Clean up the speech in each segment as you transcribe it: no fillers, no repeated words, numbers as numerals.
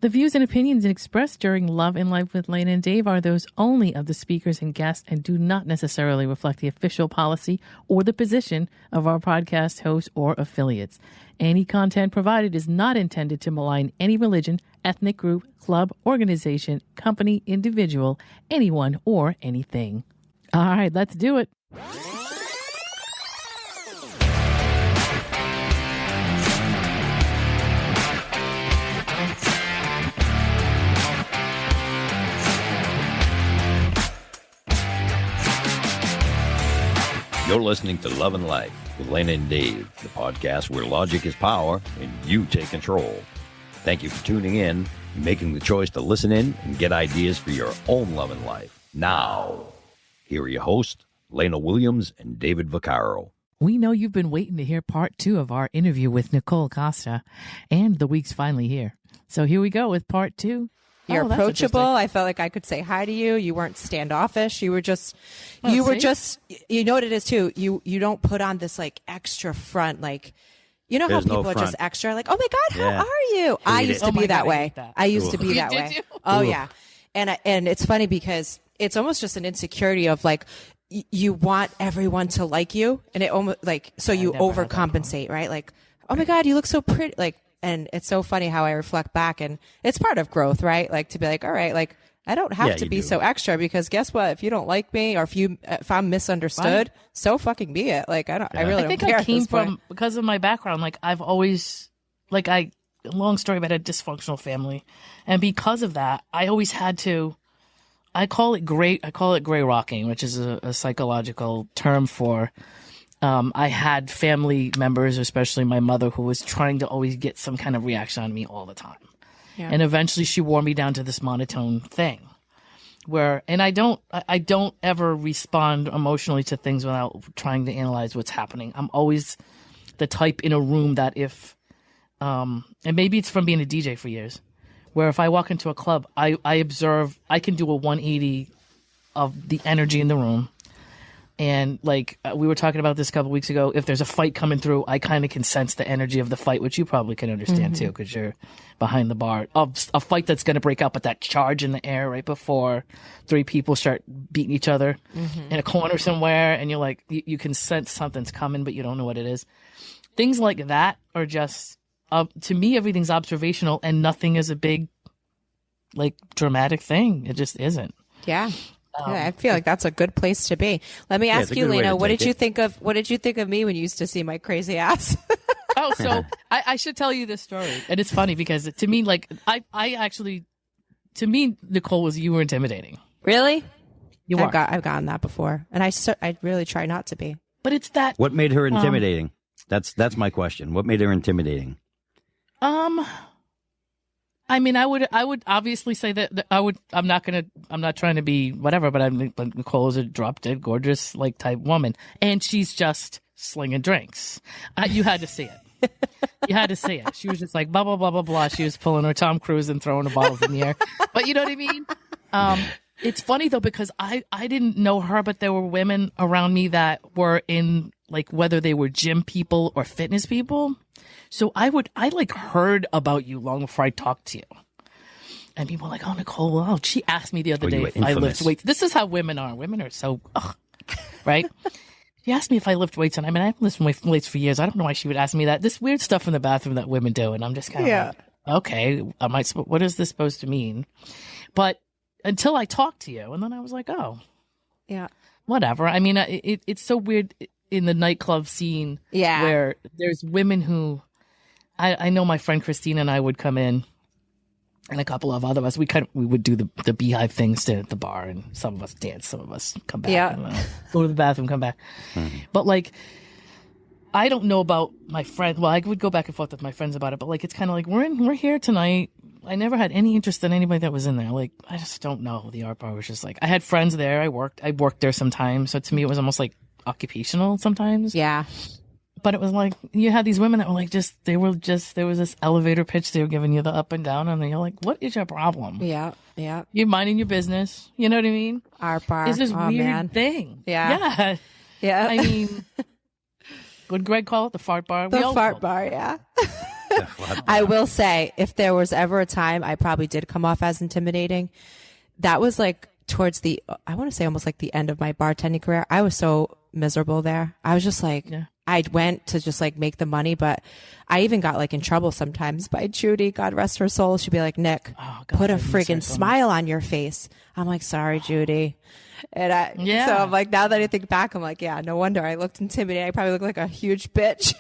The views and opinions expressed during Love and Life with Lana and Dave are those only of the speakers and guests and do not necessarily reflect the official policy or the position of our podcast hosts or affiliates. Any content provided is not intended to malign any religion, ethnic group, club, organization, company, individual, anyone, or anything. All right, let's do it. You're listening to Love and Life with Lana and Dave, the podcast where logic is power and you take control. Thank you for tuning in and making the choice to listen in and get ideas for your own love and life. Now, here are your hosts, Lana Williams and David Vaccaro. We know you've been waiting to hear part 2 of our interview with Nicole Costa, and the week's finally here. So here we go with part 2. You're approachable. I felt like I could say hi to you. You weren't standoffish. You were just, you know what it is too. You don't put on this like extra front, like, you know how people are just extra like, oh my God, how are you? I used to be that way. I used to be that way. Oh yeah. And it's funny because it's almost just an insecurity of like, you want everyone to like you. And it almost like, so you overcompensate, right? Like, oh my God, you look so pretty. Like, and it's so funny how I reflect back, and it's part of growth, right? Like to be like, all right, like I don't have to be so extra, because guess what? If you don't like me, or if I'm misunderstood, so fucking be it. Like I really don't care. I came from, because of my background, like I've always, long story about a dysfunctional family, and because of that, I always had to. I call it gray rocking, which is a psychological term for. I had family members, especially my mother, who was trying to always get some kind of reaction on me all the time. Yeah. And eventually she wore me down to this monotone thing and I don't ever respond emotionally to things without trying to analyze what's happening. I'm always the type in a room that and maybe it's from being a DJ for years, where if I walk into a club, I observe, I can do a 180 of the energy in the room. And like we were talking about this a couple weeks ago, if there's a fight coming through, I kind of can sense the energy of the fight, which you probably can understand too, because you're behind the bar of a fight that's going to break out, but that charge in the air right before 3 people start beating each other in a corner somewhere, and you're like, you can sense something's coming, but you don't know what it is. Things like that are just, to me, everything's observational, and nothing is a big, like, dramatic thing. It just isn't. Yeah. I feel like that's a good place to be. Let me ask you, Lena, what did you think of me when you used to see my crazy ass? Oh, so I should tell you this story. And it's funny because to me, like, to me, Nicole, you were intimidating. Really? You are. I've gotten that before. And I really try not to be. But it's that. What made her intimidating? That's my question. What made her intimidating? I mean, I would obviously say that I'm not trying to be whatever, but Nicole is a drop dead gorgeous, like, type woman, and she's just slinging drinks. You had to see it. You had to see it. She was just like, blah, blah, blah, blah, blah. She was pulling her Tom Cruise and throwing the bottles in the air. But you know what I mean? It's funny though, because I didn't know her, but there were women around me that were in, like, whether they were gym people or fitness people. So I heard about you long before I talked to you. And people were like, oh, Nicole, wow. She asked me the other day if I lift weights. This is how women are. Women are so, right? She asked me if I lift weights. And I mean, I've lifted weights for years. I don't know why she would ask me that. This weird stuff in the bathroom that women do. And I'm just kind of like, okay, what is this supposed to mean? But until I talked to you. And then I was like, oh, yeah, whatever. I mean, it's so weird in the nightclub scene where there's women who, I know my friend Christina and I would come in, and a couple of other us, we would do the beehive things at the bar, and some of us dance, some of us come back, and, go to the bathroom, come back. But like, I don't know about my friend. Well, I would go back and forth with my friends about it, but like, it's kind of like, we're here tonight. I never had any interest in anybody that was in there. Like, I just don't know. The art bar was just like, I had friends there. I worked there sometimes. So to me, it was almost like occupational sometimes. Yeah. But it was like, you had these women that were like, there was this elevator pitch. They were giving you the up and down, and you're like, what is your problem? Yeah. Yeah. You're minding your business. You know what I mean? Art bar. It's this weird thing. Yeah. Yeah. I mean, would Greg call it the fart bar? The fart bar, yeah. I will say, if there was ever a time I probably did come off as intimidating, that was like towards I want to say almost like the end of my bartending career. I was so miserable there. I was just like, I went to just like make the money, but I even got like in trouble sometimes by Judy, God rest her soul. She'd be like, Nick, put a friggin' smile on your face. I'm like, sorry, Judy. And so I'm like, now that I think back, I'm like, yeah, no wonder I looked intimidating. I probably looked like a huge bitch.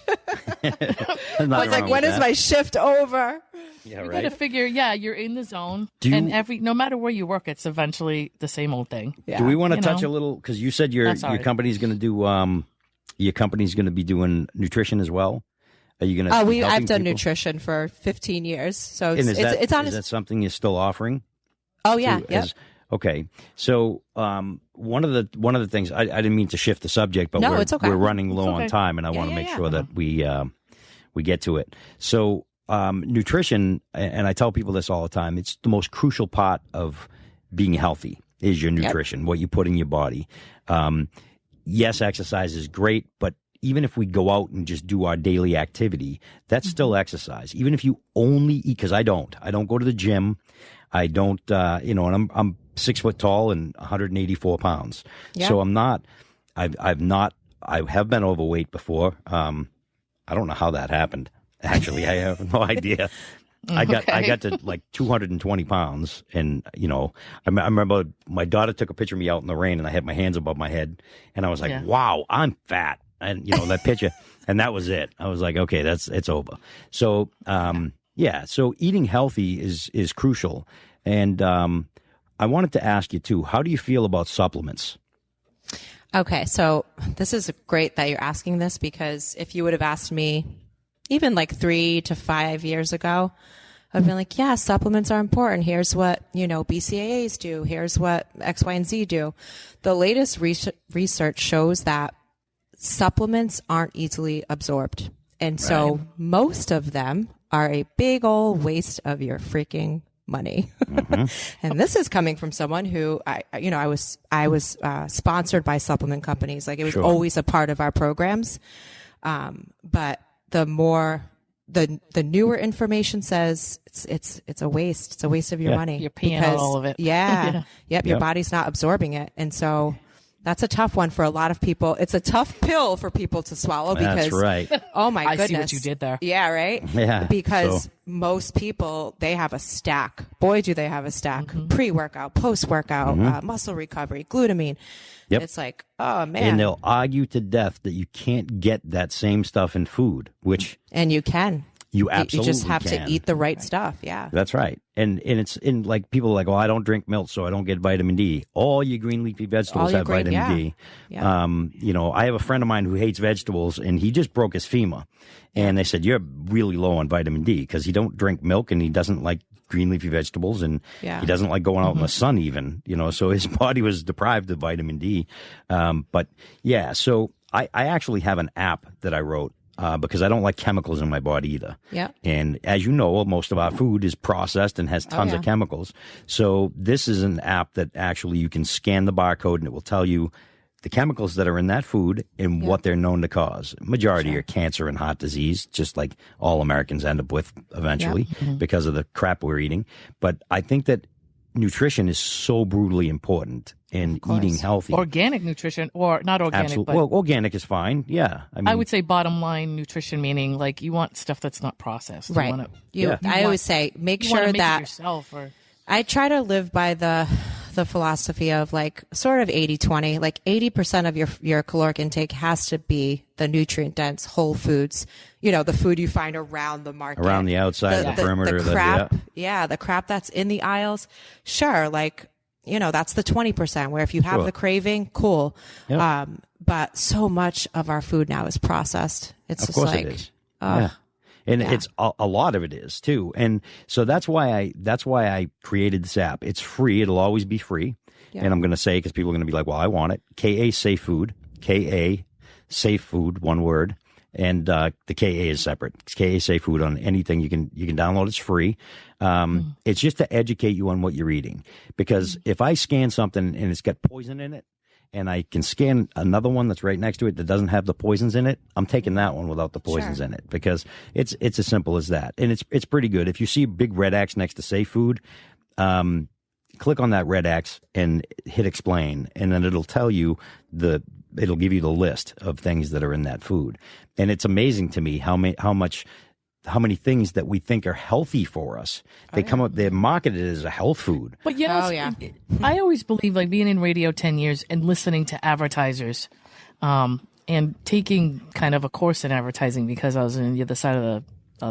I was like, when is my shift over? Yeah, you got to figure, you're in the zone, and no matter where you work, it's eventually the same old thing. Yeah. Do we want to touch a little, because you said your company's going to do, your company's going to be doing nutrition as well? Are you going to? I've done nutrition for 15 years, so is that something you're still offering? Oh yeah, yeah. Okay, so one of the things I didn't mean to shift the subject, but it's okay. We're running low on time, and I want to make sure that we get to it. So nutrition, and I tell people this all the time, it's the most crucial part of being healthy is your nutrition, what you put in your body. Yes, exercise is great, but even if we go out and just do our daily activity, that's still exercise. Even if you only eat, because I don't go to the gym. I don't, and I'm 6 foot tall and 184 pounds. Yeah. So I'm not, I have been overweight before. I don't know how that happened. Actually, I have no idea. I got to like 220 pounds. And, I remember my daughter took a picture of me out in the rain and I had my hands above my head and I was like, wow, I'm fat. And, that picture, and that was it. I was like, okay, it's over. So, so eating healthy is crucial. And I wanted to ask you, too, how do you feel about supplements? Okay, so this is great that you're asking this, because if you would have asked me even like 3 to 5 years ago, I've been like, yeah, supplements are important. Here's what, BCAAs do. Here's what X, Y, and Z do. The latest research shows that supplements aren't easily absorbed. And so most of them are a big old waste of your freaking money. And this is coming from someone who I was sponsored by supplement companies. Like it was always a part of our programs. But the newer information says it's a waste. It's a waste of your money. You're paying out all of it. Your body's not absorbing it. And so that's a tough one for a lot of people. It's a tough pill for people to swallow because, that's right. Oh my goodness. I see what you did there. Yeah, right? Yeah. Because most people, they have a stack. Boy, do they have a stack. Pre-workout, post-workout, muscle recovery, glutamine. Yep. It's like, oh man. And they'll argue to death that you can't get that same stuff in food, which. And you can. You absolutely You just have can. to eat the right stuff. Yeah. That's right. And it's in like people are like, well, I don't drink milk, so I don't get vitamin D. All your green leafy vegetables have vitamin D. Yeah. I have a friend of mine who hates vegetables and he just broke his femur. And they said, you're really low on vitamin D because he don't drink milk and he doesn't like green leafy vegetables and he doesn't like going out in the sun even, so his body was deprived of vitamin D. So I actually have an app that I wrote. Because I don't like chemicals in my body either. Yeah. And as you know, most of our food is processed and has tons of chemicals. So this is an app that actually you can scan the barcode and it will tell you the chemicals that are in that food and what they're known to cause. Majority are cancer and heart disease, just like all Americans end up with eventually because of the crap we're eating. But I think that nutrition is so brutally important in eating healthy. Organic nutrition, or not organic, Absolutely. but well, organic is fine. Yeah. I would say bottom line nutrition, meaning like you want stuff that's not processed. Right. I always say make sure that yourself I try to live by the philosophy of like sort of 80-20, like 80% of your caloric intake has to be the nutrient dense whole foods, the food you find around the market, around the outside, the perimeter, the crap, the crap that's in the aisles. Sure. Like, that's the 20% where if you have the craving, cool. Yep. But so much of our food now is processed. It's of course it is. And it's a lot of it is too. And so that's why I created this app. It's free. It'll always be free. Yeah. And I'm going to say, because people are going to be like, well, I want it. KA Safe Food, KA Safe Food, one word. And the KA is separate. It's KA Safe Food on anything. You can download. It's free. It's just to educate you on what you're eating. Because if I scan something and it's got poison in it, and I can scan another one that's right next to it that doesn't have the poisons in it, I'm taking that one without the poisons in it, because it's as simple as that. And it's pretty good. If you see a big red X next to safe food, click on that red X and hit explain, and then it'll tell you it'll give you the list of things that are in that food. And it's amazing to me how many things that we think are healthy for us, they're marketed as a health food. But I always believe, like, being in radio 10 years and listening to advertisers, and taking kind of a course in advertising because I was on the other side of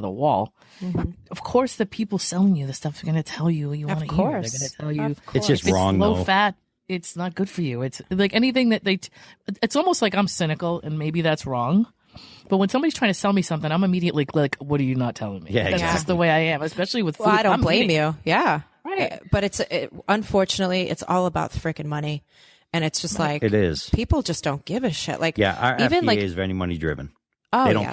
the wall. Mm-hmm. Of course, the people selling you the stuff are going to tell you what you want to hear. They're going to tell you it's just wrong. It's low fat. It's not good for you. It's like anything that it's almost like I'm cynical, and maybe that's wrong. But when somebody's trying to sell me something, I'm immediately like, what are you not telling me? Yeah, That's just the way I am, especially with food. Well, I don't blame you. Yeah. Right. But unfortunately, it's all about freaking money. And it's just like, it is. People just don't give a shit. Like, our FDA is very money driven. Oh, they don't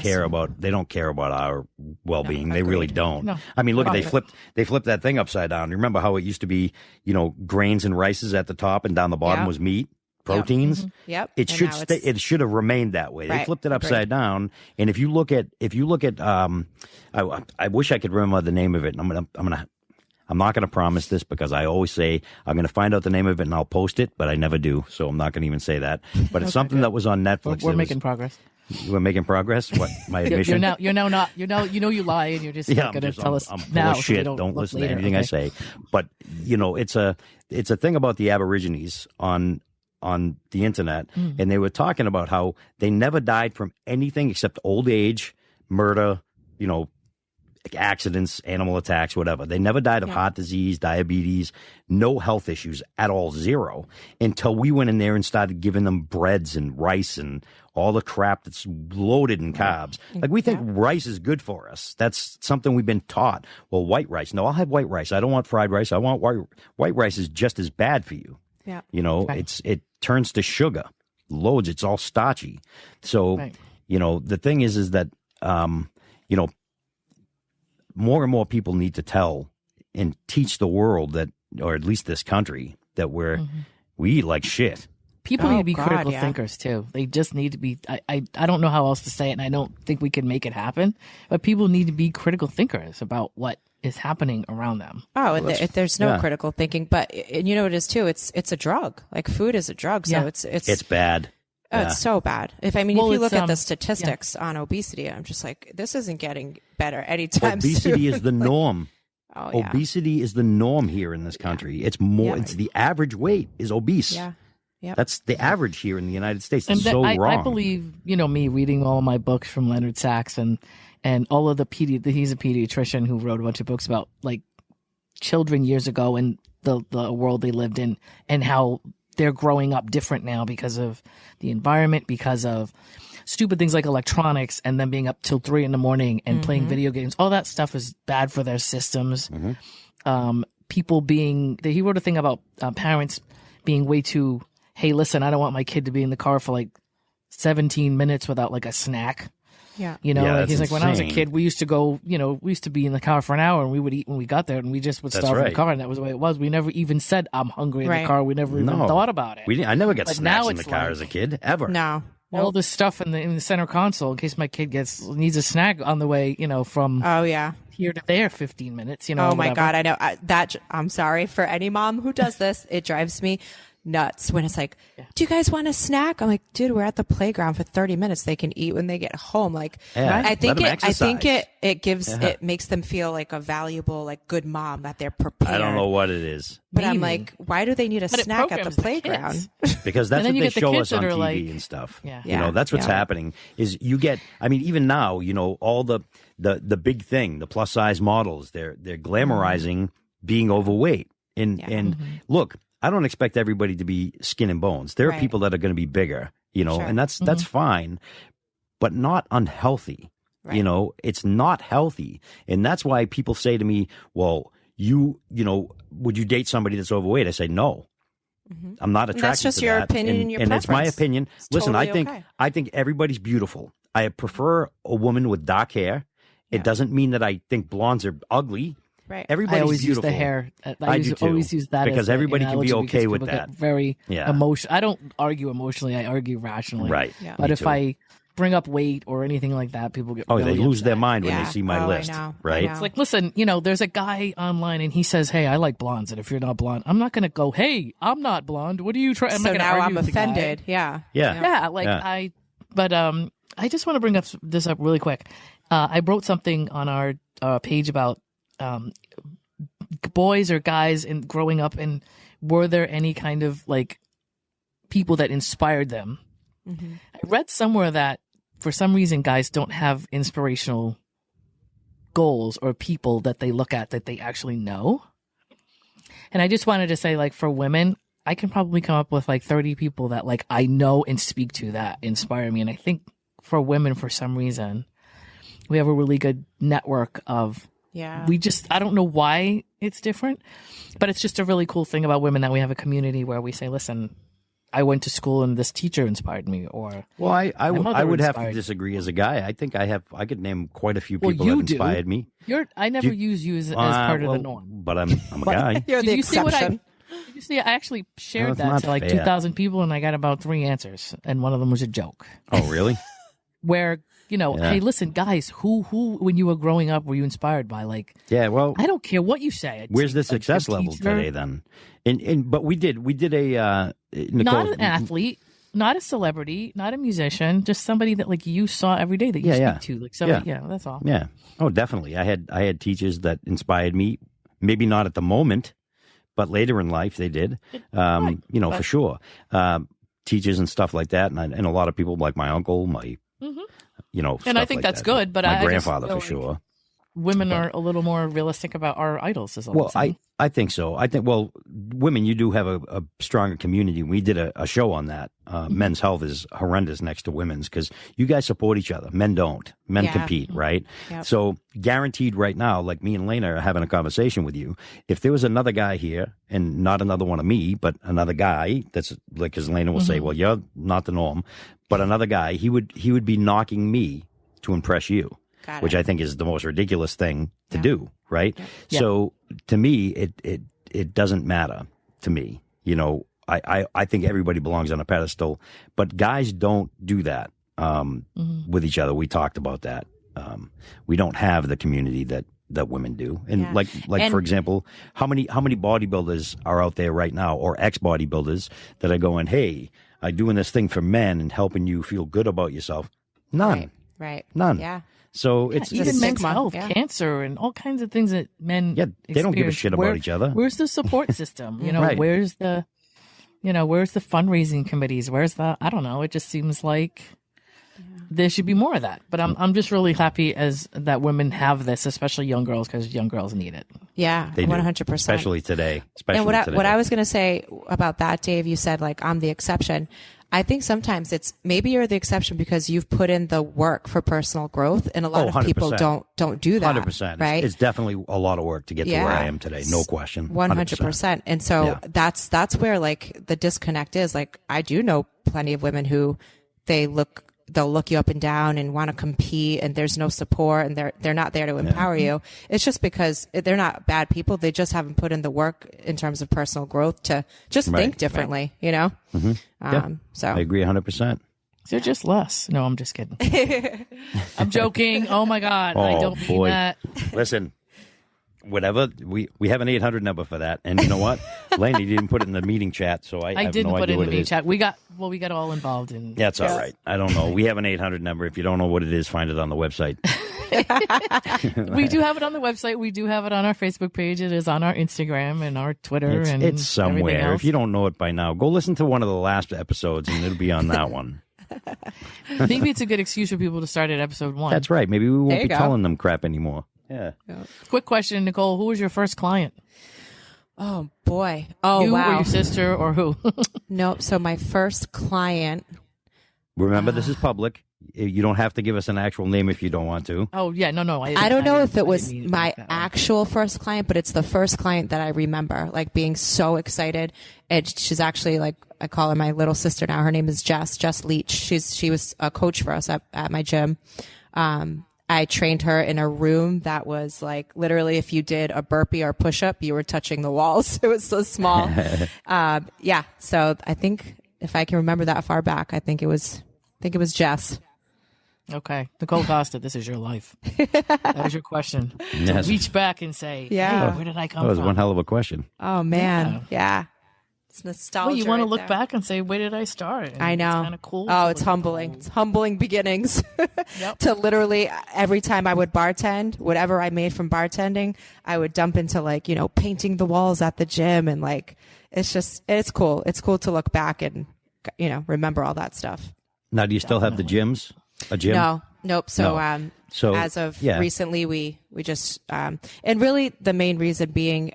care about our well-being. They really don't. No. I mean, look, they flipped that thing upside down. You remember how it used to be, grains and rices at the top and down the bottom was meat, proteins. Yep. It should it should have remained that way. They flipped it upside down. And if you look at I wish I could remember the name of it. I'm not going to promise this because I always say I'm going to find out the name of it and I'll post it, but I never do. So I'm not going to even say that. But it's something that was on Netflix. We're making progress. You were making progress? What, my admission? You're now not. You you lie, and you're just not going to tell us I'm now. Full of shit. Don't listen to anything I say. But it's a thing about the Aborigines on the internet, and they were talking about how they never died from anything except old age, murder, accidents, animal attacks, whatever. They never died of heart disease, diabetes, no health issues at all, zero, until we went in there and started giving them breads and rice and all the crap that's loaded in carbs. Like, we think rice is good for us. That's something we've been taught. Well, white rice. No, I'll have white rice. I don't want fried rice. I want white rice is just as bad for you. Yeah. It turns to sugar. Loads. It's all starchy. So, the thing is that, more and more people need to tell and teach the world that, or at least this country, that we eat like shit. People need to be critical thinkers too. They just need to be. I don't know how else to say it, and I don't think we can make it happen. But people need to be critical thinkers about what is happening around them. Oh, and there's no critical thinking. But and you know what it is too. It's a drug. Like, food is a drug. So it's bad. Oh, it's so bad. If you look at the statistics on obesity, I'm just like, this isn't getting better anytime soon. Obesity is the norm. Obesity is the norm here in this country. It's more. It's the average weight is obese. Yeah. Yep. That's the average here in the United States. That's so wrong. I believe, me reading all my books from Leonard Sachs and all of he's a pediatrician who wrote a bunch of books about, like, children years ago and the world they lived in, and how they're growing up different now because of the environment, because of stupid things like electronics, and them being up till 3 a.m. and playing video games. All that stuff is bad for their systems. People he wrote a thing about parents being way too, hey, listen, I don't want my kid to be in the car for like 17 minutes without like a snack. Yeah. He's like, when I was a kid, we used to go, we used to be in the car for an hour and we would eat when we got there, and we just would starve in the car. And that was the way it was. We never even said, I'm hungry in the car. We never even thought about it. I never got snacks in the car as a kid, ever. No. All this stuff in the center console in case my kid needs a snack on the way, from here to there, 15 minutes, Oh my God, I know. I'm sorry for any mom who does this. It drives me nuts when it's like, do you guys want a snack? I'm like, dude, we're at the playground for 30 minutes. They can eat when they get home. Like, I think it gives, it makes them feel like a valuable, like, good mom, that they're prepared. I don't know what it is. But I'm like, why do they need a snack at the playground? Because that's what they show us on TV and stuff. That's what's happening is you get, even now, all the big thing, the plus size models, they're glamorizing being overweight. And look, I don't expect everybody to be skin and bones. There are people that are going to be bigger, and that's fine, but not unhealthy. Right. It's not healthy. And that's why people say to me, well, would you date somebody that's overweight? I say, no, I'm not attracted to that. That's just your opinion and your preference. It's my opinion. Listen, totally I think everybody's beautiful. I prefer a woman with dark hair. It doesn't mean that I think blondes are ugly. Right. Everybody's I always beautiful. use the hair. I do too. Always use that because everybody can be okay with that. Very emotional. I don't argue emotionally. I argue rationally. Right. Yeah. But if too. I bring up weight or anything like that, people get they really lose upset. their mind when they see my list. Right. I know. It's like, listen, there's a guy online and he says, "Hey, I like blondes, and if you're not blonde, I'm not going to go, hey, I'm not blonde. What are you trying?" So now I'm offended. Yeah. But I just want to bring this up really quick. I wrote something on our page about boys or guys in growing up, and were there any kind of like people that inspired them? Mm-hmm. I read somewhere that for some reason guys don't have inspirational goals or people that they look at that they actually know. And I just wanted to say, like, for women, I can probably come up with like 30 people that like I know and speak to that inspire me. And I think for women, for some reason, we have a really good network of, I don't know why it's different, but it's just a really cool thing about women that we have a community where we say, listen, I went to school and this teacher inspired me, or I would have to disagree as a guy. I think I could name quite a few people that inspired me. I never use you as part of the norm, but I'm a guy. You're the exception. Did you see? I actually shared that to like 2,000 people, and I got about 3 answers, and one of them was a joke. Oh, really? Where hey, listen, guys, who when you were growing up were you inspired by? Like, I don't care what you say. Where's the success level today then? But we did a Nicole, not an athlete, not a celebrity, not a musician, just somebody that like you saw every day that you speak to, like somebody. Yeah, that's all. Yeah. Oh, definitely. I had teachers that inspired me. Maybe not at the moment, but later in life they did. For sure. Teachers and stuff like that, and a lot of people like my uncle, my. And I think that's good, but my grandfather for sure. Women are a little more realistic about our idols. I think so. Women, you do have a stronger community. We did a show on that. Men's health is horrendous next to women's because you guys support each other. Men don't. Men compete, right? Yep. So guaranteed right now, like me and Lana are having a conversation with you. If there was another guy here, and not another one of me, but another guy that's like, because Lana will say, well, you're not the norm, but another guy, he would be knocking me to impress you. Which I think is the most ridiculous thing to do, right? Yeah. So to me, it doesn't matter to me. I think everybody belongs on a pedestal, but guys don't do that with each other. We talked about that. We don't have the community that women do. And like for example, how many bodybuilders are out there right now, or ex-bodybuilders that are going, hey, I'm doing this thing for men and helping you feel good about yourself? None. Right. None. Yeah. So it's even men's health, cancer, and all kinds of things that men they don't give a shit about each other. Where's the support system? Right. Where's the fundraising committees? Where's the, I don't know. It just seems like there should be more of that. But I'm just really happy that women have this, especially young girls, because young girls need it. Yeah, they 100%. Especially today. And what I was going to say about that, Dave, you said like I'm the exception. I think sometimes it's maybe you're the exception because you've put in the work for personal growth, and a lot of people don't do that. 100%, right? It's definitely a lot of work to get to where I am today, no question. 100%. And so that's where like the disconnect is. Like I do know plenty of women who they'll look you up and down and want to compete, and there's no support, and they're not there to empower you. It's just because they're not bad people. They just haven't put in the work in terms of personal growth to just think differently, Mm-hmm. So I agree 100%. They're just less. No, I'm just kidding. I'm joking. Oh my God. I don't mean that. Listen, whatever. We have an 800 number for that. And you know what? Laney didn't put it in the meeting chat, so I have didn't no put idea it in what the meeting chat. We got all involved in. That's all right. I don't know. We have an 800 number. If you don't know what it is, find it on the website. We do have it on the website. We do have it on our Facebook page. It is on our Instagram and our Twitter. It's somewhere. If you don't know it by now, go listen to one of the last episodes, and it'll be on that one. Maybe it's a good excuse for people to start at episode 1. That's right. Maybe we won't be telling them crap anymore. Yeah. Quick question, Nicole. Who was your first client? Oh, boy. Oh, you wow. or your sister or who? Nope. So my first client. Remember, this is public. You don't have to give us an actual name if you don't want to. Oh, yeah. No. I don't know if it was my actual first client, but it's the first client that I remember, like being so excited. And she's actually like, I call her my little sister now. Her name is Jess Leach. She was a coach for us at my gym. I trained her in a room that was like literally if you did a burpee or push up, you were touching the walls. It was so small. Yeah. So I think if I can remember that far back, I think it was Jess. Okay. Nicole Costa, this is your life. That was your question. Yes. To reach back and say, Yeah. hey, where did I come That was from? one hell of a question. Oh man. Yeah. It's nostalgia. Well, you want to right look there. back and say, where did I start? And I know. It's kind of cool. Oh, to it's look humbling. back. It's humbling beginnings. Yep. To literally every time I would bartend, whatever I made from bartending, I would dump into like, painting the walls at the gym. And like, it's cool. It's cool to look back and, remember all that stuff. Now, do you still have the gyms? A gym? No, nope. So, No. So, as of yeah. recently, we just, and really the main reason being,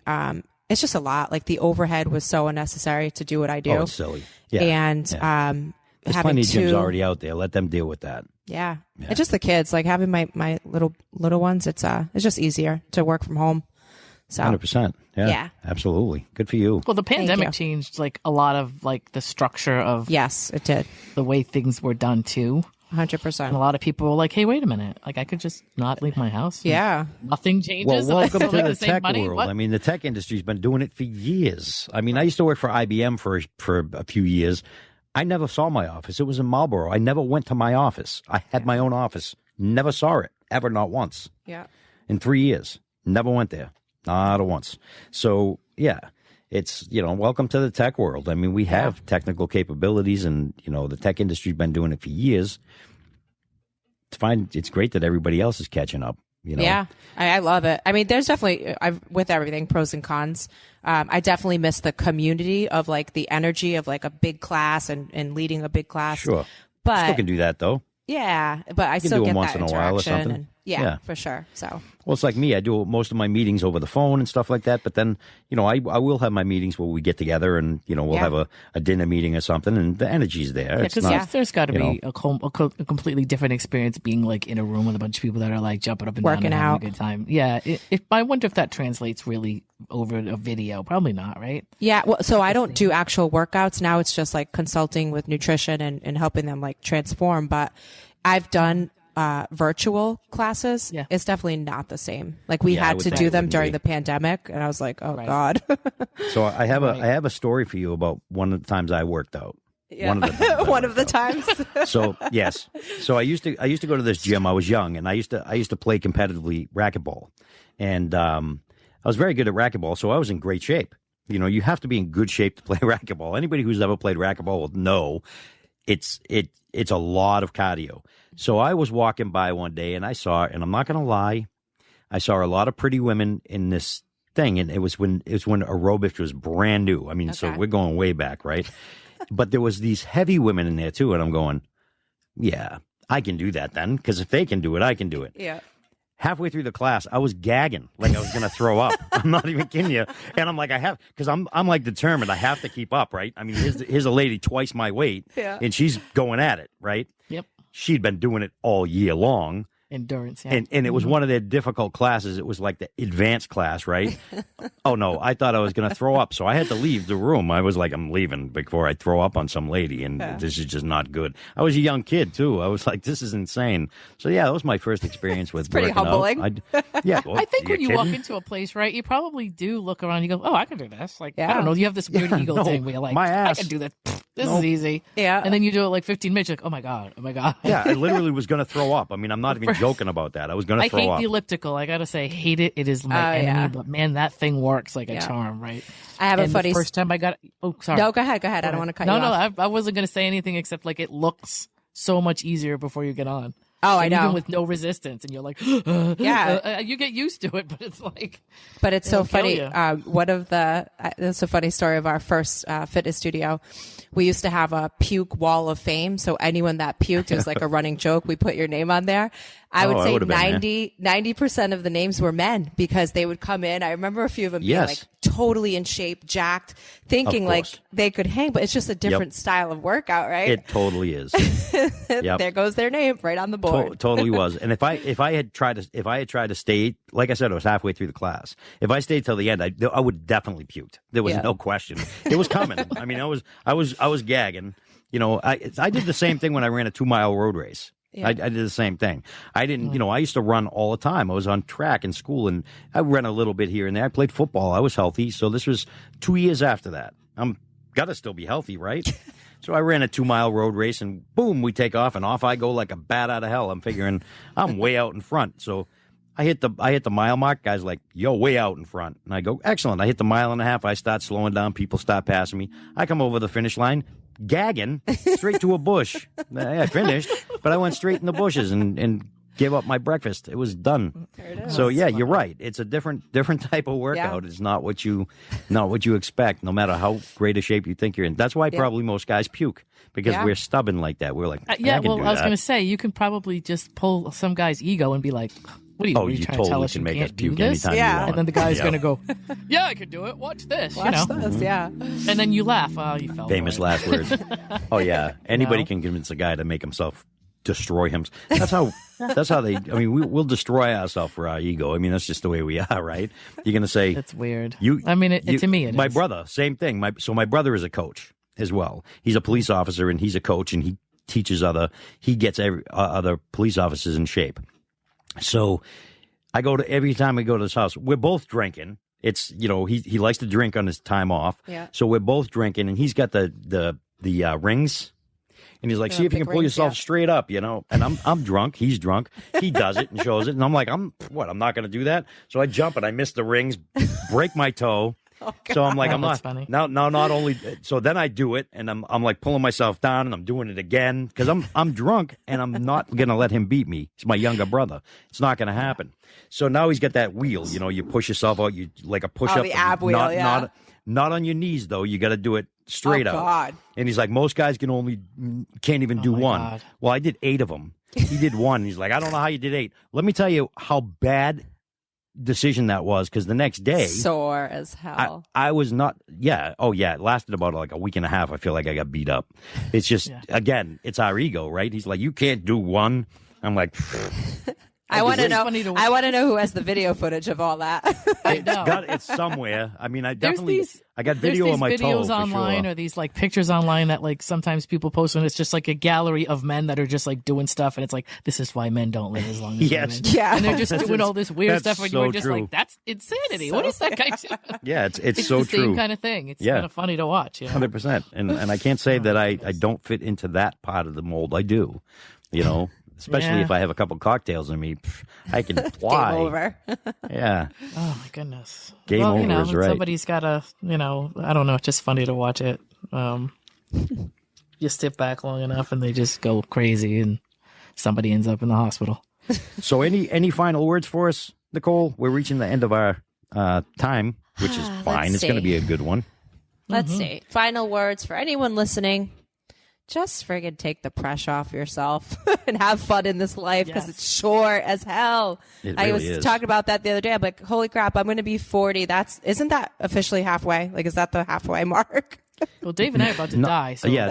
it's just a lot. Like the overhead was so unnecessary to do what I do. Oh, it's silly. Yeah. And, There's having plenty of gyms two- already out there. Let them deal with that. Yeah. It's just the kids, like having my little ones. It's just easier to work from home. So 100%. Yeah. Yeah. Absolutely. Good for you. Well, the pandemic you. changed like a lot of like the structure of yes, it did. the way things were done too. 100%. And a lot of people were like, hey, wait a minute. Like I could just not leave my house. Yeah. Nothing Well, changes. and I welcome still to make the same tech money. world. What? I mean, the tech industry's been doing it for years. I mean, I used to work for IBM for a few years. I never saw my office. It was in Marlboro. I never went to my office. I had my own office. Never saw it, ever, not once. Yeah. In 3 years. Never went there. Not once. So, yeah, it's, welcome to the tech world. I mean, we have technical capabilities and, the tech industry's been doing it for years. It's great that everybody else is catching up. Yeah, I love it. I mean, there's definitely, with everything, pros and cons. I definitely miss the community of like the energy of like a big class and leading a big class. Sure. But Still can do that, though. yeah, but I can still do 'em get once that in a while or interaction. something. And yeah, Yeah. for sure. So Well, it's like me. I do most of my meetings over the phone and stuff like that. But then, I will have my meetings where we get together and, we'll have a dinner meeting or something. And the energy's there. Yeah, It's because not, there's got to be a completely different experience being like in a room with a bunch of people that are like jumping up and down Working and having out. a good time. Yeah, I wonder if that translates really over a video. Probably not, right? yeah, well, so I don't do actual workouts now. It's just like consulting with nutrition and helping them like transform. But I've done virtual classes. Yeah. It's definitely not the same. Like we Yeah, I had would to think do it them wouldn't during be. the pandemic, and I was like, oh Right. God. So I have a story for you about one of the times I worked out. One of the times I One of worked the out. times. So yes, so I used to go to this gym. I was young, and I used to play competitively racquetball, and I was very good at racquetball. So I was in great shape. You have to be in good shape to play racquetball. Anybody who's ever played racquetball will know it's a lot of cardio. So I was walking by one day, and I saw, and I'm not going to lie, I saw a lot of pretty women in this thing, and it was when aerobics was brand new. I mean, so Okay. we're going way back, right? But there was these heavy women in there too, and I'm going, yeah, I can do that then, because if they can do it, I can do it. Yeah. Halfway through the class, I was gagging like I was going to throw up. I'm not even kidding you. And I'm like, because I'm like determined. I have to keep up, right? I mean, here's a lady twice my weight, Yeah. and she's going at it, right? Yep. She'd been doing it all year long. Endurance. Yeah. And it was one of their difficult classes. It was like the advanced class, right? Oh, no, I thought I was going to throw up. So I had to leave the room. I was like, I'm leaving before I throw up on some lady. And this is just not good. I was a young kid, too. I was like, this is insane. So, yeah, that was my first experience with pretty working humbling. out. Well, I think when you walk kidding? into a place, right, you probably do look around. You go, "Oh, I can do this." Like, I Yeah. don't know. You have this weird ego no, thing where you're like, my "I ass. can do this. This is easy." Yeah. And then you do it like 15 minutes. You're like, "Oh my god, oh my god." Yeah, I literally was going to throw up. I mean, I'm not even joking about that. I was going to I throw hate up. the elliptical. I gotta say, hate it. It is my Oh, enemy. yeah. But man, that thing works like a Yeah. charm, right? I have a And funny. the first time I got, oh, sorry. No, go ahead. I don't want to cut you off. I wasn't gonna say anything except like it looks so much easier before you get on. Oh, I And know. even with no resistance, and you're like, Yeah. you get used to it, but it's like, But it's so It'll kill funny. you. One of the it's a funny story of our first fitness studio. We used to have a puke wall of fame. So anyone that puked, it was like a running joke. We put your name on there. I would I say would've been there. 90% of the names were men because they would come in. I remember a few of them being Yes. like totally in shape, jacked, thinking Of like course. they could hang, but it's just a different style of workout, right? It totally is. Yep. There goes their name right on the board. Totally was. And if I had tried to stay, like I said, I was halfway through the class. If I stayed till the end, I would definitely puked. There was Yeah. no question. It was coming. I mean, I was gagging. I did the same thing when I ran a 2-mile road race. Yeah. I did the same thing. I didn't, I used to run all the time. I was on track in school, and I ran a little bit here and there. I played football. I was healthy. So this was 2 years after that. I'm got to still be healthy, right? So I ran a 2-mile road race, and boom, we take off, and off I go like a bat out of hell. I'm figuring I'm way out in front. So I hit the mile mark. Guys like, yo, way out in front. And I go, excellent. I hit the mile and a half. I start slowing down. People start passing me. I come over the finish line, gagging, straight to a bush. I finished, but I went straight in the bushes and gave up my breakfast. It was done. There it is. So yeah, you're right. It's a different type of workout. Yeah. It's not what you expect, no matter how great a shape you think you're in. That's why probably most guys puke, because we're stubborn like that. We're like, I was going to say, you can probably just pull some guy's ego and be like, what are you trying to tell us? You can make us can't puke do this? anytime you want. And then the guy's going to go, yeah, I can do it. Watch this. Watch this, yeah. And then you laugh. Oh, you fell famous for it. last words. Oh yeah, anybody can convince a guy to make himself destroy him. That's how they. I mean, we'll destroy ourselves for our ego. I mean, that's just the way we are, right? You're gonna say that's weird. To me, it my is. brother, same thing. My brother is a coach as well. He's a police officer and he's a coach, and he teaches he gets other police officers in shape. So every time I go to his house, we're both drinking. It's, he likes to drink on his time off. Yeah. So we're both drinking, and he's got the rings. And he's like, see if you can pull yourself straight up, And I'm drunk. He's drunk. He does it and shows it. And I'm like, I'm not going to do that. So I jump and I miss the rings, break my toe. Oh, so I'm like, I'm not funny. now. Not only so, then I do it, and I'm like pulling myself down, and I'm doing it again because I'm drunk, and I'm not gonna let him beat me. He's my younger brother. It's not gonna happen. So now he's got that wheel. You push yourself out. You like a push up. The ab wheel. Not on your knees though. You got to do it straight out. God. And he's like, most guys can't even do one. God. Well, I did 8 of them. He did 1. He's like, I don't know how you did 8. Let me tell you how bad decision that was, because the next day, sore as hell. I was not. Yeah. Oh yeah. It lasted about like a week and a half. I feel like I got beat up. It's just again, it's our ego, right? He's like, you can't do 1. I'm like, I want to know. I want to know who has the video footage of all that. It's somewhere. I mean, I definitely. I got video on my toe. There's these videos online, or these like pictures online that like sometimes people post, and it's just like a gallery of men that are just like doing stuff, and it's like, this is why men don't live as long as women. Yeah, and they're just doing all this weird stuff, and you're just like, that's insanity. What is that guy doing? Yeah, it's the so true. same kind of thing. It's kind of funny to watch. 100%. And I can't say that I don't fit into that part of the mold. I do. Especially if I have a couple cocktails in me, I can fly. Game over. Yeah. Oh my goodness. Game over is right. Somebody's got to, I don't know. It's just funny to watch it. You sit back long enough and they just go crazy, and somebody ends up in the hospital. So any final words for us, Nicole? We're reaching the end of our time, which is fine. It's going to be a good one. Let's see. Final words for anyone listening. Just friggin' take the pressure off yourself and have fun in this life, because it's short as hell. I was talking about that the other day. I'm like, holy crap, I'm going to be 40. Isn't that officially halfway? Like, is that the halfway mark? Well, Dave and I are about to die. So. Yeah.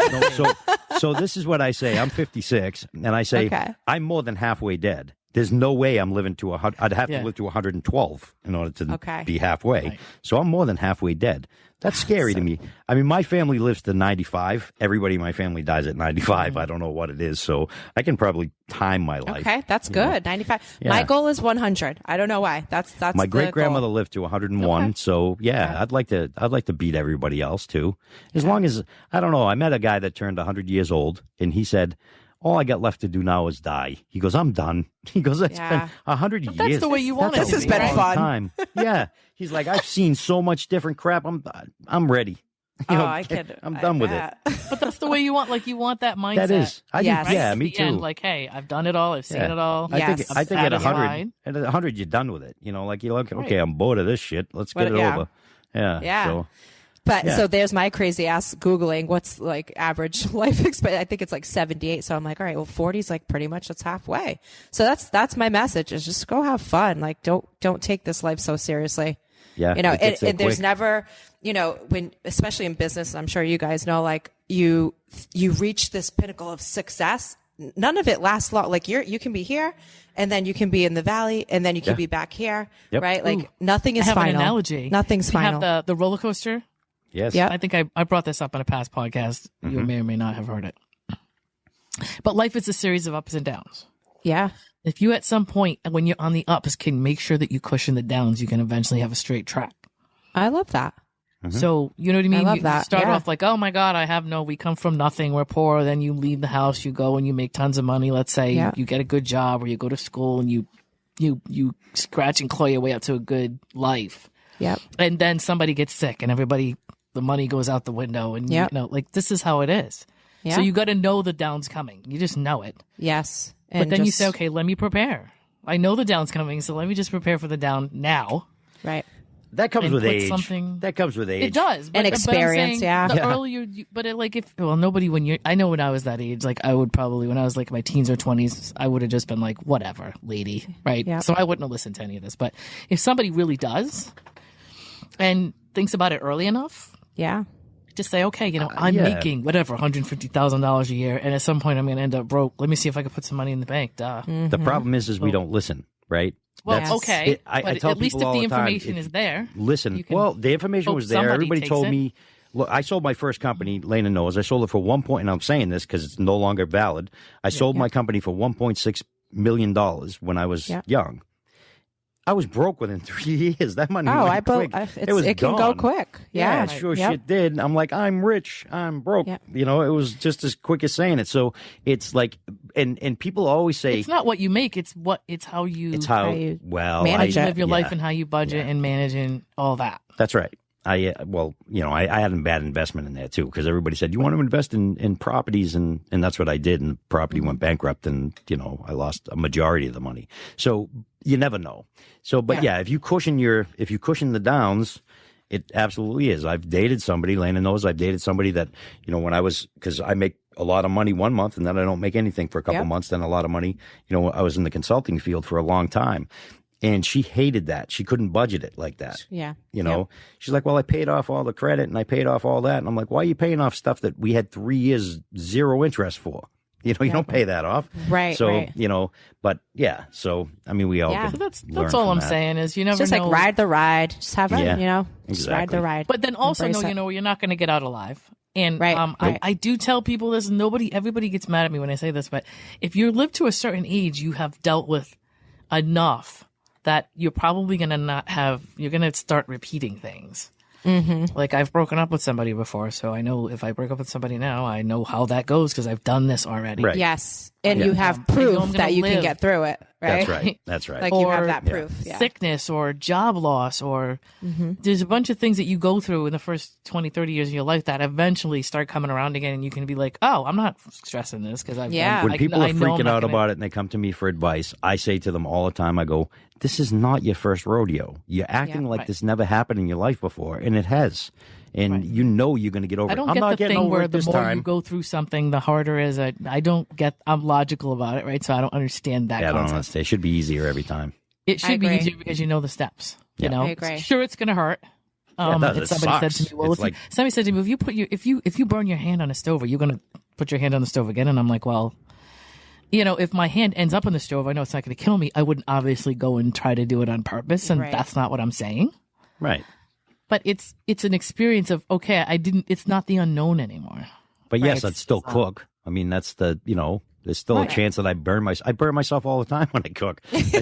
So this is what I say. I'm 56, and I say I'm more than halfway dead. There's no way I'm living to 100. I'd have to live to 112 in order to be halfway. Right. So I'm more than halfway dead. That's scary to me. I mean, my family lives to 95. Everybody in my family dies at 95. I don't know what it is. So I can probably time my life. Okay, that's good. 95. Yeah. My goal is 100. I don't know why. That's my great grandmother lived to 101. Okay. So I'd like to beat everybody else too. As long as, I don't know. I met a guy that turned 100 years old, and he said, all I got left to do now is die. He goes, I'm done. He goes, it's been 100 years. That's the way you want it. This has been fun. Time. Yeah. He's like, I've seen so much different crap. I'm ready. I'm done with it. But that's the way you want. Like, you want that mindset. That is. I think, yeah, me too. Like, hey, I've done it all. I've seen it all. I think at 100, you're done with it. Like, you're like, okay, I'm bored of this shit. Let's get it over. Yeah. So. But so there's my crazy ass Googling what's like average life expectancy. I think it's like 78. So I'm like, all right, well, 40 is like pretty much it's halfway. So that's my message, is just go have fun. Like, don't take this life so seriously. Yeah. And there's never, when, especially in business, I'm sure you guys know, like you reach this pinnacle of success. None of it lasts long. Like you can be here, and then you can be in the valley, and then you can be back here. Yep. Right. Like nothing is final. I have an analogy. Nothing's final. You have the roller coaster. Yes. Yeah. I think I brought this up in a past podcast. You may or may not have heard it. But life is a series of ups and downs. Yeah. If you at some point when you're on the ups can make sure that you cushion the downs, you can eventually have a straight track. I love that. Mm-hmm. So, you know what I mean? I love you that. start off like, oh my God, we come from nothing. We're poor. Then you leave the house, you go and you make tons of money. Let's say you get a good job or you go to school and you scratch and claw your way up to a good life. Yep. And then somebody gets sick and the money goes out the window and you know, like this is how it is. Yeah. So you got to know the down's coming. You just know it. Yes. But then you say, okay, let me prepare. I know the down's coming, so let me just prepare for the down now. Right. That comes with age. That comes with age. It does. And experience, the earlier, nobody I know when I was that age, like I would probably, when I was like my teens or 20s, I would have just been like, whatever, lady, right? Yeah. So I wouldn't have listened to any of this. But if somebody really does and thinks about it early enough, just say, okay, I'm making whatever, $150,000 a year, and at some point I'm going to end up broke. Let me see if I can put some money in the bank. Duh. Mm-hmm. The problem is we don't listen, right? Well, okay, I tell at least if the information is there. Listen, the information was there. Everybody told me. Look, I sold my first company, Lana knows. I sold it for and I'm saying this because it's no longer valid. I sold my company for $1.6 million when I was young. I was broke within 3 years. That money went quick. It can go quick. Yeah, shit did. I'm like, I'm rich. I'm broke. Yep. It was just as quick as saying it. So it's like, and people always say it's not what you make. It's how you manage live your life and how you budget and manage and all that. That's right. I had a bad investment in there too, because everybody said, you want to invest in properties, and that's what I did. And the property went bankrupt, and I lost a majority of the money. So you never know. So, but if you cushion the downs, it absolutely is. I've dated somebody, Lana knows, I've dated somebody that, because I make a lot of money one month and then I don't make anything for a couple months, then a lot of money, I was in the consulting field for a long time. And she hated that. She couldn't budget it like that. Yeah. She's like, well, I paid off all the credit and I paid off all that. And I'm like, why are you paying off stuff that we had 3 years, zero interest for? You don't pay that off. Right. So, but so, I mean, we all So that's all I'm saying is you never just know. Like ride the ride. Just have fun, exactly. Just ride the ride. But then also know, you're not going to get out alive. And I do tell people this, everybody gets mad at me when I say this, but if you live to a certain age, you have dealt with enough that you're probably going to you're going to start repeating things. Mm-hmm. Like I've broken up with somebody before, so I know if I break up with somebody now, I know how that goes because I've done this already. Right. Yes. And you have proof that you can get through it, right? That's right. Like you have that proof. Yeah. Sickness or job loss or there's a bunch of things that you go through in the first 20, 30 years of your life that eventually start coming around again, and you can be like, oh, I'm not stressing this because I've When people are freaking out about it and they come to me for advice, I say to them all the time, I go, this is not your first rodeo. You're acting like this never happened in your life before, and it has. And you're going to get over it. I'm not getting over it this time. The more you go through something, the harder it is. I'm logical about it, right? So I don't understand that concept. I don't understand. It should be easier every time. It should be easier because you know the steps. I agree. Sure, it's going to hurt. Somebody said to me, somebody said to me, if you burn your hand on a stove, are you going to put your hand on the stove again? And I'm like, well, if my hand ends up on the stove, I know it's not going to kill me. I wouldn't obviously go and try to do it on purpose, and that's not what I'm saying. Right. But it's an experience of, it's not the unknown anymore. But yes, I'd still cook. I mean, that's there's still a chance that I burn myself all the time when I cook. You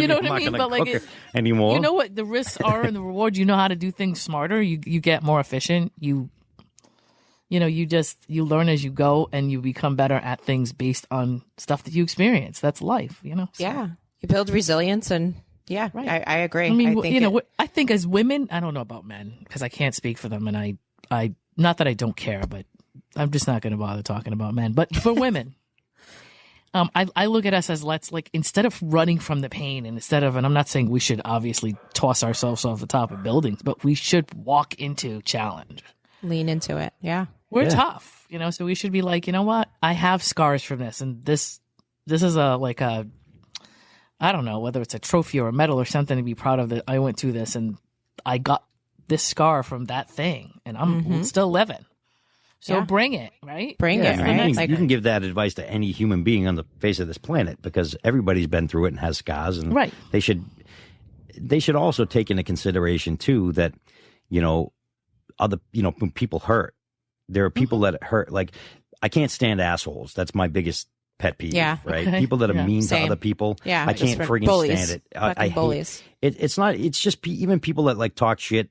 know what I mean? But anymore. You know what the risks are and the rewards. You know how to do things smarter. You get more efficient. You learn as you go, and you become better at things based on stuff that you experience. That's life, So. Yeah. You build resilience and I agree. I mean, I think as women, I don't know about men because I can't speak for them, and I not that I don't care, but I'm just not going to bother talking about men. But for women, I look at us as instead of running from the pain, and and I'm not saying we should obviously toss ourselves off the top of buildings, but we should walk into challenge, lean into it. Yeah, we're tough, so we should be like, you know what, I have scars from this, and this is a I don't know whether it's a trophy or a medal or something to be proud of that I went through this and I got this scar from that thing and I'm still living. So bring it, right? Bring it, right? You can give that advice to any human being on the face of this planet because everybody's been through it and has scars, and they should also take into consideration too that when people hurt, there are people that hurt. Like I can't stand assholes. That's my biggest pet peeve. Yeah. Right. Okay. People that are Yeah. mean Same. to other people. Yeah, I can't just friggin' bullies. stand it. Fucking I hate bullies. It's not. It's just even people that like talk shit.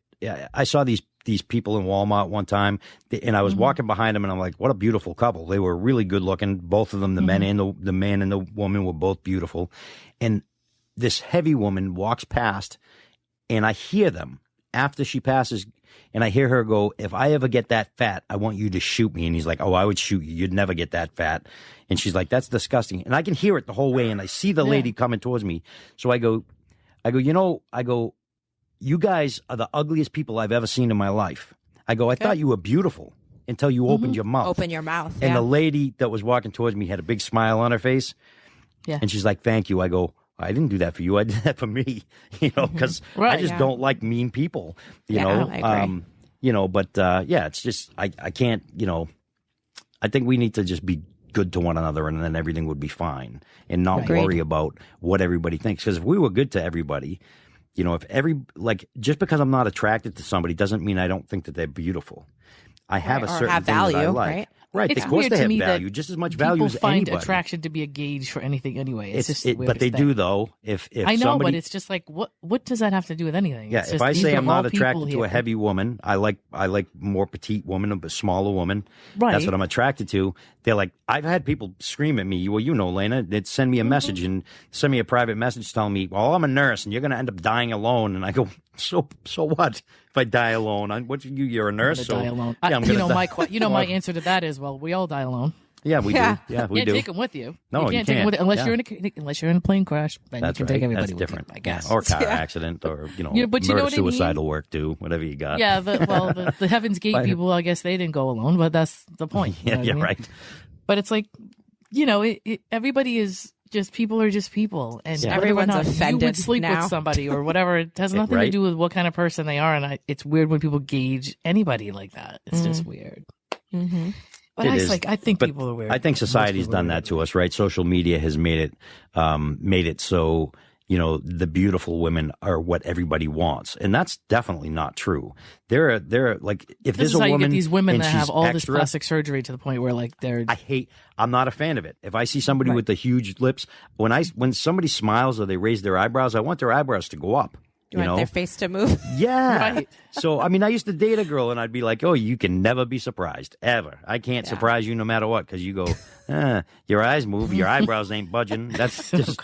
I saw these people in Walmart one time, and I was walking behind them, and I'm like, "What a beautiful couple!" They were really good looking, both of them. The men and the man and the woman were both beautiful, and this heavy woman walks past, and I hear them after she passes, and I hear her go, "If I ever get that fat, I want you to shoot me." And he's like, "Oh, I would shoot you. You'd never get that fat." And she's like, "That's disgusting." And I can hear it the whole way, and I see the lady coming towards me. So I go, you guys are the ugliest people I've ever seen in my life. I go, I thought you were beautiful until you opened your mouth. Open your mouth. And the lady that was walking towards me had a big smile on her face. Yeah. And she's like, "Thank you." I go, "I didn't do that for you. I did that for me." Because I just don't like mean people, you know. I agree. But it's just, I can't, I think we need to just be good to one another, and then everything would be fine, and not worry about what everybody thinks. Because if we were good to everybody, just because I'm not attracted to somebody doesn't mean I don't think that they're beautiful. I have a certain have thing that I value, like. right? Right. It's Of course weird they to have me value, that just as much value as people find anybody. attraction to be a gauge for anything anyway. It's just the but they weirdest do thing. though. If I know, somebody, but it's just like what does that have to do with anything? yeah. It's If just, I these say are I'm all not attracted people to a here. heavy woman, I like more petite woman, a smaller woman. Right. That's what I'm attracted to. They're like, I've had people scream at me. Well, Lena, they'd send me a message and send me a private message telling me, "Well, I'm a nurse and you're going to end up dying alone." And I go, so what if I die alone? You're a nurse, Die alone. Yeah, I'm gonna die. My answer to that is, well, we all die alone. Yeah, we do. Yeah, we You can't do. take them with you. No, you you can't take them with can't. unless Yeah. you're in a plane crash. Then That's you can right. take everybody That's with different. you, I guess. Yeah. Or car accident, or but you know murder what I mean? suicidal work too. Whatever you got. Yeah, the Heaven's Gate people, I guess they didn't go alone, but that's the point. You know what I mean? Right. But it's like, everybody is just people are just people, and whether or Everyone's not offended you would sleep now. with somebody or whatever. It has nothing to Right. do with what kind of person they are, and it's weird when people gauge anybody like that. It's just weird. But It is. I think But people are weird. I think society's done that to us, right? Social media has made it so the beautiful women are what everybody wants, and that's definitely not true. There are like, if This there's is a how you woman get these women and that she's have all this extra, plastic surgery to the point where like they're. I'm not a fan of it. If I see somebody with the huge lips, when somebody smiles or they raise their eyebrows, I want their eyebrows to go up. You want their face to move. Yeah. Right. So, I mean, I used to date a girl and I'd be like, "Oh, you can never be surprised, ever. I can't surprise you no matter what." Because you go, your eyes move, your eyebrows ain't budging. That's just,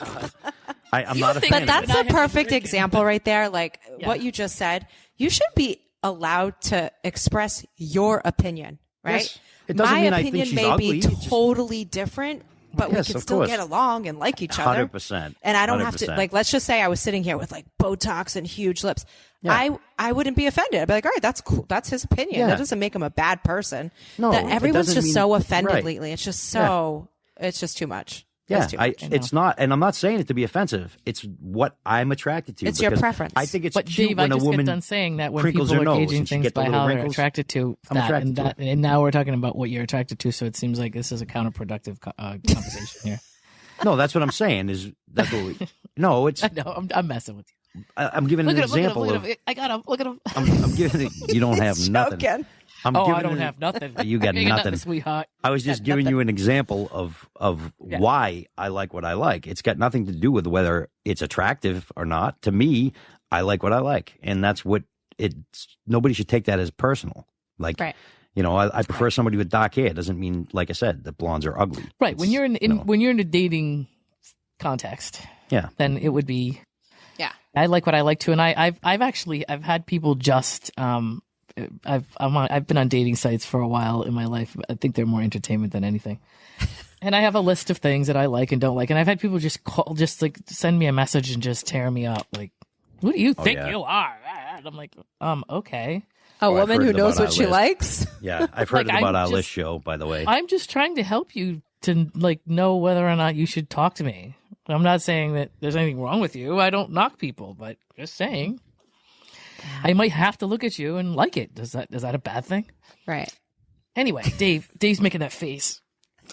I'm not a fan But of that's it. a perfect example right there. Like what you just said, you should be allowed to express your opinion, right? Yes. It doesn't My mean I think opinion she's may ugly. be It's just- totally different, but Yes, we can of still course. get along and like each other. 100%. And I don't have to, 100%. like, let's just say I was sitting here with like Botox and huge lips. I wouldn't be offended. I'd be like, all right, that's cool. That's his opinion. Yeah. That doesn't make him a bad person. No, That it everyone's doesn't just mean- so offended right. lately. It's just so, it's just too much. Yeah, It's too much. it's not, and I'm not saying it to be offensive. It's what I'm attracted to. It's your because preference. I think it's But cute Dave, when I a just woman get done saying that when crinkles people her are nose gauging and she things get the by little how they're wrinkles. attracted to I'm that, attracted and to that, it. and now we're talking about what you're attracted to. So it seems like this is a counterproductive conversation here. No, that's what I'm saying. That's what we. No, it's. I know I'm messing with you. I'm giving Look an at him! Look at him! example Look of. at him! I got him! Look at him! I'm giving. You don't have nothing. Joking. I'm Oh, I giving don't an- have nothing. You got You nothing. sweetheart. I was just giving you an example of why I like what I like. It's got nothing to do with whether it's attractive or not. To me, I like what I like, and that's what it's. Nobody should take that as personal. Like, Right. I prefer somebody with dark hair. It doesn't mean, like I said, that blondes are ugly. Right. It's, When you're in no. when you're in a dating context, Yeah. then it would be. Yeah. I like what I like too, and I've had people just I've been on dating sites for a while in my life. I think they're more entertainment than anything. And I have a list of things that I like and don't like, and I've had people just send me a message and just tear me up, like, "Who do you think yeah. you are?" And I'm like, okay. A woman I've who heard knows about what our she list. likes. Yeah, I've heard Like, about I'm our just- list show, by the way. I'm just trying to help you to know whether or not you should talk to me. I'm not saying that there's anything wrong with you. I don't knock people, but just saying. I might have to look at you and like it. Is that a bad thing? Right. Anyway, Dave's making that face.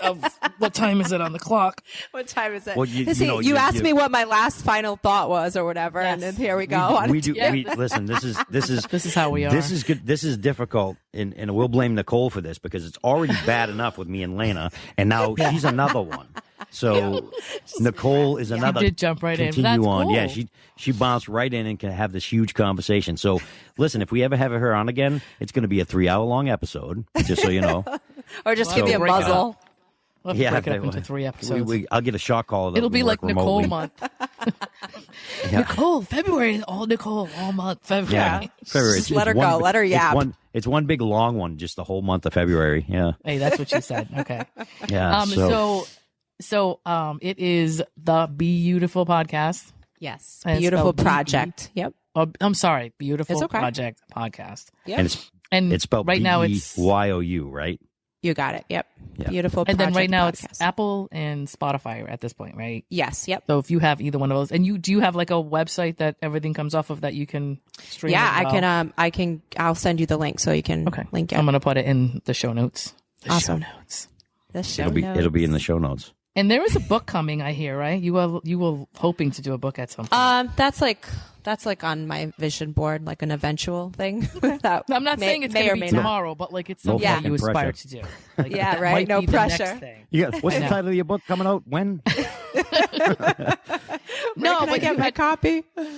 of what time is it on the clock. What time is it? Well, you asked me what my last final thought was or whatever, and then here we go. Listen, this is how we are. This is good. This is difficult, and we'll blame Nicole for this because it's already bad enough with me and Lana, and now she's another one. So Nicole is another. She did jump right in. Continue That's on. cool. Yeah, she bounced right in and can have this huge conversation. So listen, if we ever have her on again, it's going to be a 3-hour-long episode, just so you know. Or just give me a muzzle. We'll have to break it up into 3 episodes. I'll get a shot call. It'll be like Nicole remotely. month. Nicole, February, all Nicole, all month, February. Yeah, February. Just let her go. Let her yap. It's one big long one, just the whole month of February. Yeah. Hey, that's what she said. Okay. Yeah. So it is the BeYoutiful podcast. Yes. And BeYoutiful Project. Yep. Oh, I'm sorry. BeYoutiful okay. Project podcast. Yep. And it's spelled right now it's BeYou, right? You got it. Yep. Yeah. Beautiful. And then right now podcast. it's Apple and Spotify at this point, right? Yes. Yep. So if you have either one of those, and do you have like a website that everything comes off of that you can stream? Yeah, as well? I can. I'll send you the link so you can link it. I'm gonna put it in the show notes. Awesome. Show notes. The show It'll be in the show notes. And there is a book coming, I hear, right? You were hoping to do a book at some point. That's like on my vision board, like an eventual thing. I'm not saying it's going to be tomorrow, but like it's something that you aspire to do. Like, yeah, right. No pressure. What's the title of your book coming out? When? No, but I get my copy. Yeah.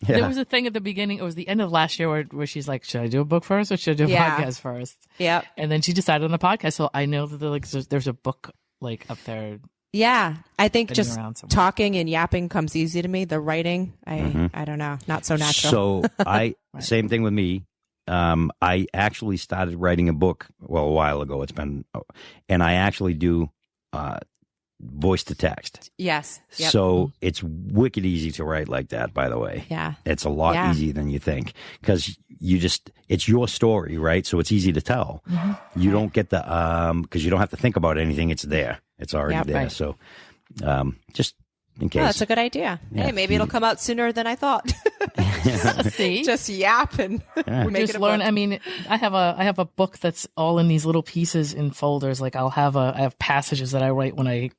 There was a thing at the beginning. It was the end of last year where she's like, "Should I do a book first or should I do a podcast first?" Yeah. And then she decided on the podcast. So I know that there's a book like up there. Yeah, I think just talking and yapping comes easy to me. The writing, I don't know, not so natural. So same thing with me. I actually started writing a book a while ago. And I actually do voice to text. Yes. Yep. So it's wicked easy to write like that, by the way. Yeah. It's a lot easier than you think because it's your story, right? So it's easy to tell. Mm-hmm. You don't get because you don't have to think about anything. It's there. It's already there. Right. So just in case. Oh, that's a good idea. Yeah. Hey, maybe it'll come out sooner than I thought. See? Just yapping. Yeah. Just learn. I mean, I have a book that's all in these little pieces in folders. Like I have passages that I write when I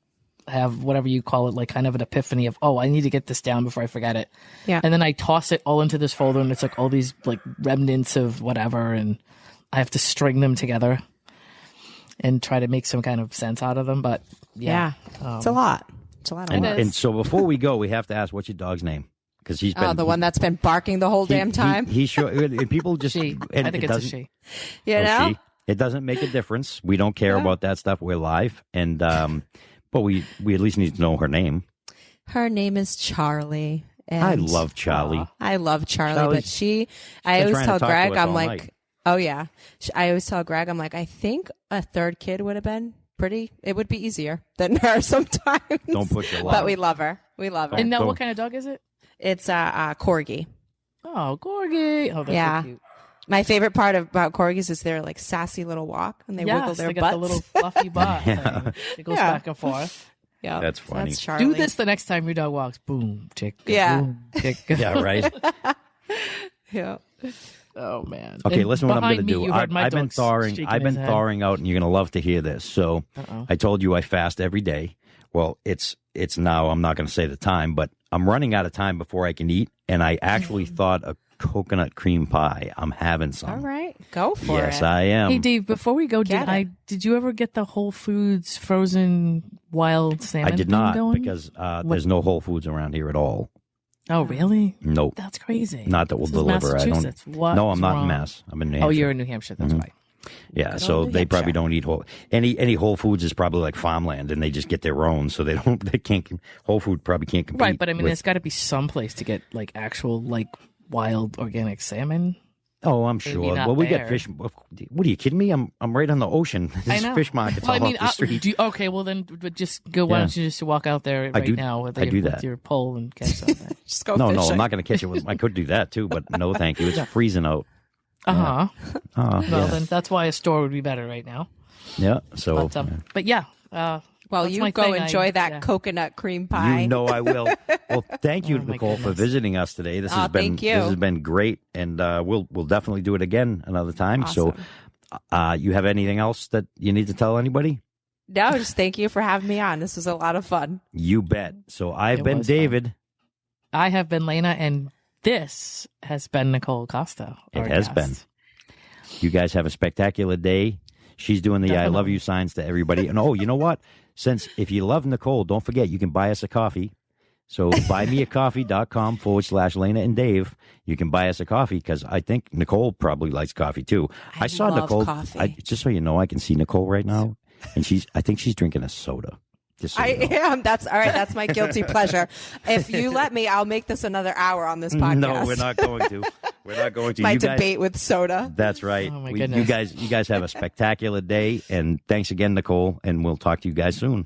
have whatever you call it, like kind of an epiphany of, I need to get this down before I forget it. Yeah. And then I toss it all into this folder and it's like all these like remnants of whatever. And I have to string them together and try to make some kind of sense out of them. But it's a lot. It's a lot of work. And so before we go, we have to ask, what's your dog's name? Because he's been the one that's been barking the whole damn time. He sure. People just. I think it's a she. You know, she. It doesn't make a difference. We don't care about that stuff. We're live, and but we at least need to know her name. Her name is Charlie. And I love Charlie. I love Charlie, but I always tell Greg, I'm like, night. oh yeah. I always tell Greg, I'm like, I think a third kid would have been it would be easier than her sometimes. Don't put your luck. But we love her. We love her. And now what kind of dog is it? It's a Corgi. Oh, Corgi. Oh, that's so cute. My favorite part about Corgis is their like sassy little walk and they wiggle their butts. got the little fluffy butt thing. It goes back and forth. Yeah, that's funny. That's Charlie. Do this the next time your dog walks. Boom, tick. Yeah. Boom, tick. Yeah, right. Yeah. Oh man. Okay, and listen what I'm going to do. I've been thawing out, and you're going to love to hear this. So I told you I fast every day. Well, it's now, I'm not going to say the time, but I'm running out of time before I can eat, and I actually thought a coconut cream pie. I'm having some. All right, go for it. Yes, I am. Hey, Dave, before we go, did you ever get the Whole Foods frozen wild salmon? I did not because there's no Whole Foods around here at all. Oh, really? Nope. That's crazy. Not that will deliver. I don't. No, I'm not in Mass. I'm in New Hampshire. Oh, you're in New Hampshire. That's why. Yeah, so they probably don't eat any Whole Foods is probably like farmland, and they just get their own, so they can't. Whole Food probably can't compete. Right, but I mean, there's got to be some place to get like actual like wild organic salmon. Oh, I'm sure. Well, we get fish. What are you kidding me? I'm right on the ocean. There's fish markets all off the street. Okay, well then, just go. Why don't you just walk out there now with your pole and catch something? Just go No, fishing. I'm not going to catch it. I could do that too, but no, thank you. It's freezing out. Well, then that's why a store would be better right now. Yeah. So, but yeah. Well, you go enjoy that coconut cream pie. You know I will. Well, thank you, Nicole, for visiting us today. This has been great, and we'll definitely do it again another time. Awesome. So, you have anything else that you need to tell anybody? No, just thank you for having me on. This was a lot of fun. You bet. So I've been David. Fun. I have been Lana, and this has been Nicole Costa. It has been. You guys have a spectacular day. She's doing the I love you signs to everybody. And you know what? Since if you love Nicole, don't forget you can buy us a coffee. So buymeacoffee.com/Lana and Dave. You can buy us a coffee because I think Nicole probably likes coffee too. I saw love Nicole. Coffee. Just so you know, I can see Nicole right now, and I think she's drinking a soda. So I am. That's all right. That's my guilty pleasure. If you let me, I'll make this another hour on this podcast. No, we're not going to. We're not going to. My debate with soda. That's right. Oh my goodness. You guys have a spectacular day, and thanks again, Nicole. And we'll talk to you guys soon.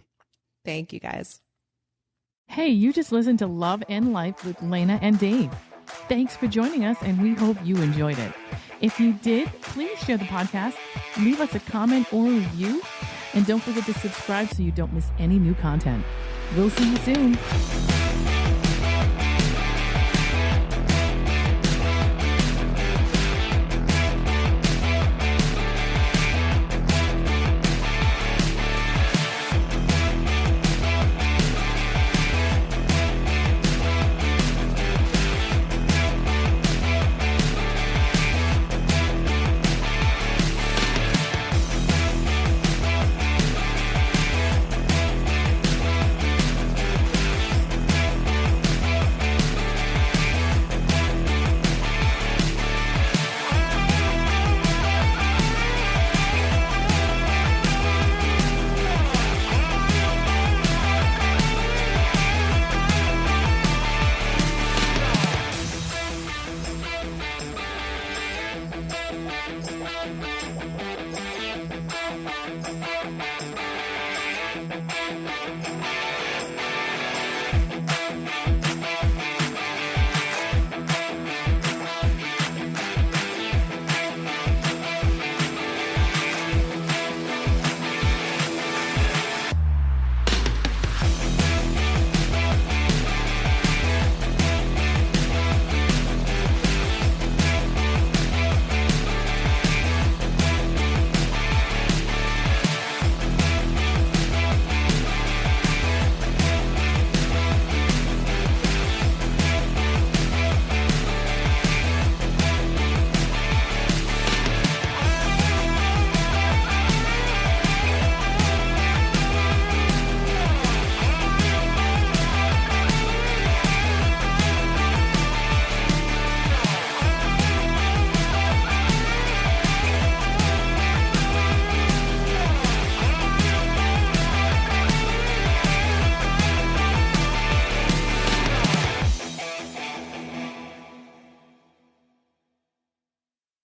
Thank you, guys. Hey, you just listened to Love and Life with Lana and Dave. Thanks for joining us, and we hope you enjoyed it. If you did, please share the podcast, leave us a comment or a review, and don't forget to subscribe so you don't miss any new content. We'll see you soon.